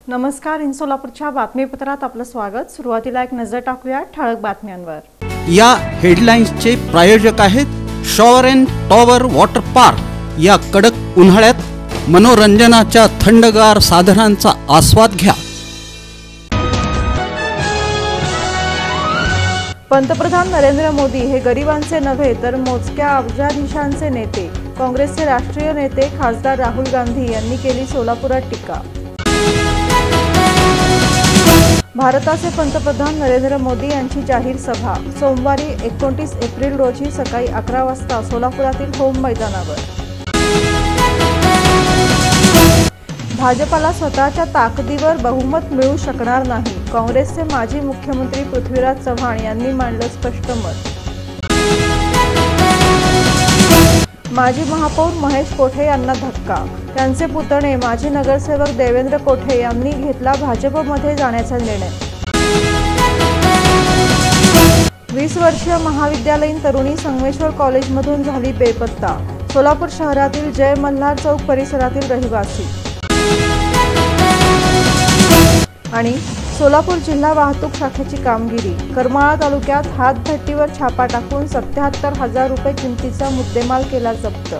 नमस्कार, इन सोलापूरच्या बातमीपत्रात आपलं स्वागत। सुरुवातीला एक नजर टाकूया ठळक बातम्यांवर। या हेडलाईन्सचे प्रायोजक आहेत shower and tower water park. या कडक उन्हाळ्यात मनोरंजनाच्या थंडगार साधनांचा आस्वाद घ्या। पंतप्रधान नरेंद्र मोदी हे गरिबांचे नव्हे तर मोजक्या अब्जाधीशांचे नेते। काँग्रेसचे राष्ट्रीय नेते खासदार राहुल गांधी यांनी केली सोलापुरात टीका। भारताचे पंतप्रधान नरेंद्र मोदी यांची जाहीर सभा सोमवारी 29 एप्रिल रोजी सकाळी 11 वाजता सोलापुरातील होम मैदानावर। भाजपला स्वतःच्या ताकदीवर बहुमत मिळू शकणार नाही, काँग्रेसचे माजी मुख्यमंत्री पृथ्वीराज चव्हाण यांनी मांडलं स्पष्ट मत। माजी महापौर महेश कोठे यांना धक्का, त्यांचे पुतणे माजी नगरसेवक देवेंद्र कोठे यांनी घेतला भाजपमध्ये जाण्याचा निर्णय। 20 वर्षीय महाविद्यालयीन तरुणी संगमेश्वर कॉलेजमधून झाली बेपत्ता, सोलापूर शहरातील जय मल्हार चौक परिसरातील रहिवासी। आणि सोलापूर जिल्हा वाहतूक शाखेची कामगिरी, करमाळा तालुक्यात हातभट्टीवर छापा टाकून 77,000 रुपये किमतीचा मुद्देमाल केला जप्त।